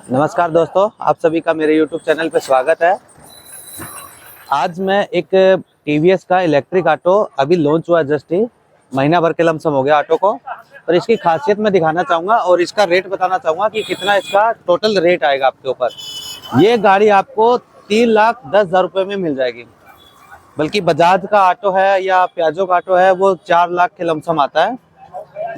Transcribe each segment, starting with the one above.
नमस्कार दोस्तों, आप सभी का मेरे YouTube चैनल पे स्वागत है। आज मैं एक टीवीएस का इलेक्ट्रिक ऑटो अभी लॉन्च हुआ जस्ट ही महीना भर के लमसम हो गया ऑटो को, और इसकी खासियत मैं दिखाना चाहूँगा और इसका रेट बताना चाहूँगा कि कितना इसका टोटल रेट आएगा आपके ऊपर। ये गाड़ी आपको 3,10,000 रुपये में मिल जाएगी। बल्कि बजाज का ऑटो है या प्याजो का ऑटो है वो 4 लाख के लमसम आता है।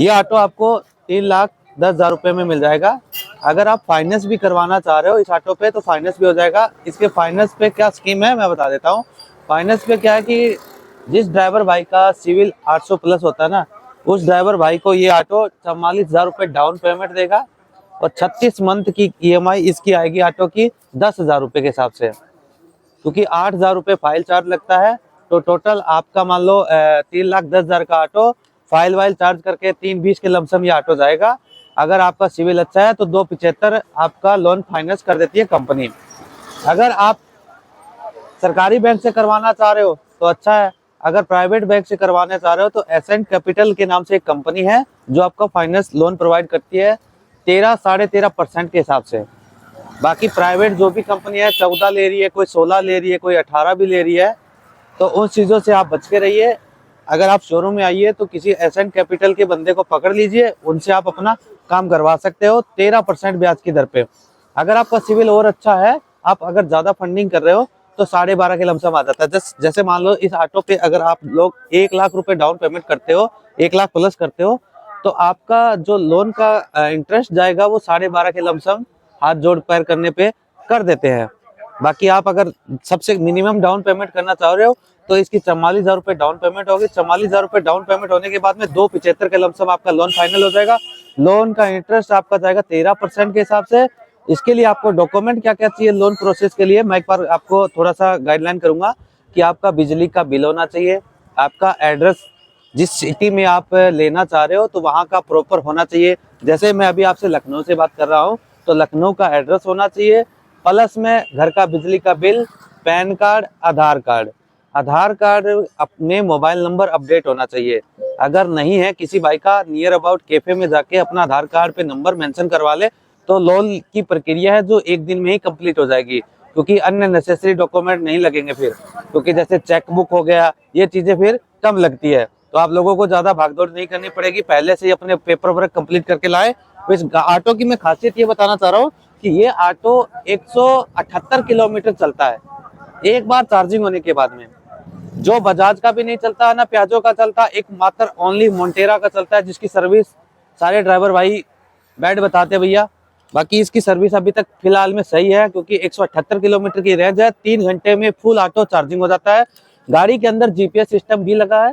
ये ऑटो आपको 3,10,000 रुपये में मिल जाएगा। अगर आप फाइनेंस भी करवाना चाह रहे हो इस ऑटो पे तो फाइनेंस भी हो जाएगा। इसके फाइनेंस पे क्या स्कीम है मैं बता देता हूँ। फाइनेंस पे क्या है कि जिस ड्राइवर भाई का सिविल 800 प्लस होता है ना, उस ड्राइवर भाई को ये ऑटो 44,000 रुपये डाउन पेमेंट देगा और 36 मंथ की EMI इसकी आएगी ऑटो की 10,000 रुपये के हिसाब से, क्योंकि 8,000 रुपये फाइल चार्ज लगता है। तो टोटल आपका मान लो 3,10,000 का ऑटो फाइल वाइल चार्ज करके 3,20 के लमसम ये ऑटो जाएगा। अगर आपका सिविल अच्छा है तो 2,75 आपका लोन फाइनेंस कर देती है कंपनी। अगर आप सरकारी बैंक से करवाना चाह रहे हो तो अच्छा है। अगर प्राइवेट बैंक से करवाना चाह रहे हो तो एसेंट कैपिटल के नाम से एक कंपनी है जो आपका फाइनेंस लोन प्रोवाइड करती है 13-13.5% के हिसाब से। बाकी प्राइवेट जो भी कंपनी है 14 ले रही है, कोई 16 ले रही है, कोई 18 भी ले रही है, तो उन चीज़ों से आप बच के रहिए। अगर आप शोरूम में आइए तो किसी एसेंट कैपिटल के बंदे को पकड़ लीजिए, उनसे आप अपना काम करवा सकते हो 13% ब्याज की दर पे। अगर आपका सिविल और अच्छा है, आप अगर ज़्यादा फंडिंग कर रहे हो तो 12.5 के लमसम आ जाता है। जैसे मान लो इस ऑटो पे अगर आप लोग 1 लाख रुपए डाउन पेमेंट करते हो, 1 लाख प्लस करते हो, तो आपका जो लोन का इंटरेस्ट जाएगा वो 12.5 के लमसम हाथ जोड़ पैर करने पे कर देते हैं। बाकी आप अगर सबसे मिनिमम डाउन पेमेंट करना चाह रहे हो तो इसकी 44,000 रुपये डाउन पेमेंट होगी। 44,000 रुपये डाउन पेमेंट होने के बाद में 2,75 के लमसम आपका लोन फाइनल हो जाएगा। लोन का इंटरेस्ट आपका जाएगा 13% के हिसाब से। इसके लिए आपको डॉक्यूमेंट क्या क्या चाहिए लोन प्रोसेस के लिए, मैं एक बार आपको थोड़ा सा गाइडलाइन करूंगा कि आपका बिजली का बिल होना चाहिए, आपका एड्रेस जिस सिटी में आप लेना चाह रहे हो तो वहाँ का प्रॉपर होना चाहिए। जैसे मैं अभी आपसे लखनऊ से बात कर रहा हूँ तो लखनऊ का एड्रेस होना चाहिए, प्लस में घर का बिजली का बिल, पैन कार्ड, आधार कार्ड अपने मोबाइल नंबर अपडेट होना चाहिए। अगर नहीं है किसी भाई का, नियर अबाउट कैफे में जाके अपना आधार कार्ड पे नंबर मेंशन करवा ले तो लोन की प्रक्रिया है जो 1 दिन में ही कंप्लीट हो जाएगी, क्योंकि अन्य नेसेसरी डॉक्यूमेंट नहीं लगेंगे फिर, क्योंकि जैसे चेकबुक हो गया ये चीजें फिर कम लगती है। तो आप लोगों को ज्यादा भागदौड़ नहीं करनी पड़ेगी, पहले से ही अपने पेपर वर्क कंप्लीट करके लाए। तो इस ऑटो की मैं खासियत ये बताना चाह रहा हूँ कि ये ऑटो 178 किलोमीटर चलता है एक बार चार्जिंग होने के बाद में। जो बजाज का भी नहीं चलता है ना प्याजो का चलता, एक मात्र ओनली मोंटेरा का चलता है, जिसकी सर्विस सारे ड्राइवर भाई बैठ बताते हैं भैया। बाकी इसकी सर्विस अभी तक फिलहाल में सही है, क्योंकि 178 किलोमीटर की रेंज है, 3 घंटे में फुल ऑटो चार्जिंग हो जाता है। गाड़ी के अंदर GPS सिस्टम भी लगा है,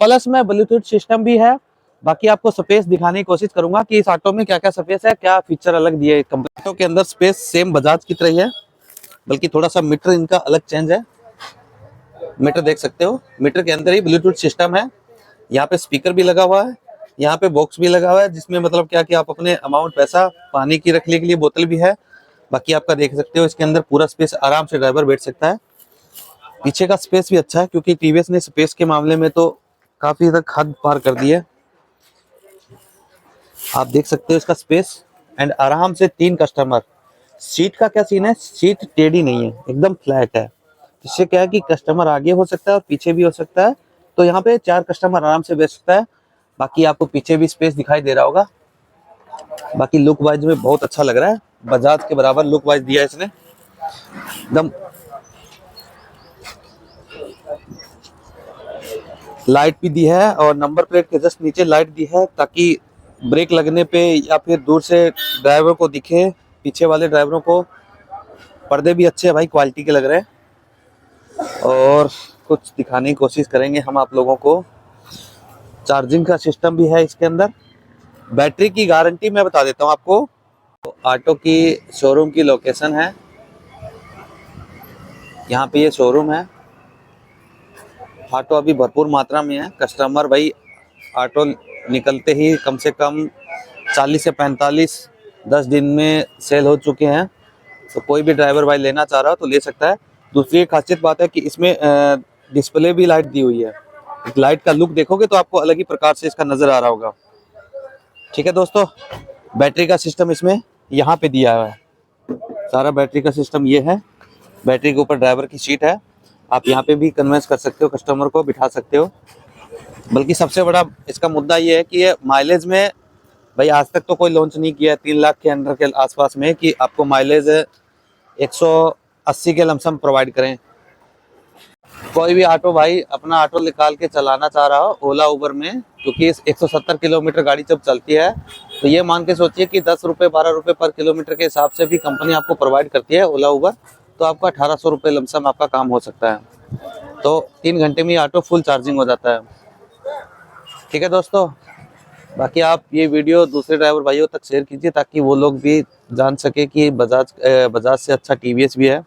प्लस में ब्लूटूथ सिस्टम भी है। बाकी आपको स्पेस दिखाने की कोशिश करूंगा कि इस ऑटो में क्या क्या स्पेस है, क्या फीचर अलग दिए है। कंपनी ऑटो के अंदर स्पेस सेम बजाज की तरह ही है, बल्कि थोड़ा सा मीटर इनका अलग चेंज है। मीटर देख सकते हो, मीटर के अंदर ही ब्लूटूथ सिस्टम है। यहाँ पे स्पीकर भी लगा हुआ है, यहाँ पे बॉक्स भी लगा हुआ है, जिसमें मतलब क्या कि आप अपने अमाउंट पैसा पानी की रखने के लिए बोतल भी है। बाकी आपका देख सकते हो इसके अंदर पूरा स्पेस, आराम से ड्राइवर बैठ सकता है। पीछे का स्पेस भी अच्छा है, क्योंकि टीवीएस ने स्पेस के मामले में तो काफी तक हद पार कर दी है। आप देख सकते हो इसका स्पेस, एंड आराम से 3 कस्टमर। सीट का क्या सीन है, सीट टेढ़ी नहीं है, एकदम फ्लैट है। इससे क्या है कि कस्टमर आगे हो सकता है और पीछे भी हो सकता है, तो यहाँ पे 4 कस्टमर आराम से बैठ सकता है। बाकी आपको पीछे भी स्पेस दिखाई दे रहा होगा। बाकी लुक वाइज में बहुत अच्छा लग रहा है, बजाज के बराबर लुक वाइज दिया है इसने एकदम। लाइट भी दी है और नंबर प्लेट के जस्ट नीचे लाइट दी है, ताकि ब्रेक लगने पे या फिर दूर से ड्राइवर को दिखे, पीछे वाले ड्राइवरों को। पर्दे भी अच्छे भाई क्वालिटी के लग रहे हैं। और कुछ दिखाने की कोशिश करेंगे हम आप लोगों को। चार्जिंग का सिस्टम भी है इसके अंदर। बैटरी की गारंटी मैं बता देता हूँ आपको। तो ऑटो की शोरूम की लोकेशन है, यहाँ पे ये शोरूम है। ऑटो अभी भरपूर मात्रा में है। कस्टमर भाई ऑटो निकलते ही कम से कम 40 से 45 10 दिन में सेल हो चुके हैं। तो कोई भी ड्राइवर भाई लेना चाह रहा हो तो ले सकता है। दूसरी एक खासियत बात है कि इसमें डिस्प्ले भी लाइट दी हुई है। एक लाइट का लुक देखोगे तो आपको अलग ही प्रकार से इसका नजर आ रहा होगा। ठीक है दोस्तों, बैटरी का सिस्टम इसमें यहाँ पे दिया हुआ है। सारा बैटरी का सिस्टम ये है। बैटरी के ऊपर ड्राइवर की सीट है। आप यहाँ पे भी कन्वेंस कर सकते हो, कस्टमर को बिठा सकते हो। बल्कि सबसे बड़ा इसका मुद्दा ये है कि ये माइलेज में, भाई आज तक तो कोई लॉन्च नहीं किया है 3 लाख के अंडर के आसपास में कि आपको माइलेज 180 के लमसम प्रोवाइड करें। कोई भी ऑटो भाई अपना ऑटो निकाल के चलाना चाह रहा हो ओला उबर में, क्योंकि 170 किलोमीटर गाड़ी जब चलती है तो ये मान के सोचिए कि 10 रुपये 12 रुपये पर किलोमीटर के हिसाब से भी कंपनी आपको प्रोवाइड करती है ओला उबर, तो आपका 1800 रुपये लमसम आपका काम हो सकता है। तो 3 घंटे में ये ऑटो फुल चार्जिंग हो जाता है। ठीक है दोस्तों, बाकी आप ये वीडियो दूसरे ड्राइवर भाइयों तक शेयर कीजिए ताकि वो लोग भी जान सके कि बजाज से अच्छा टीवीएस भी है।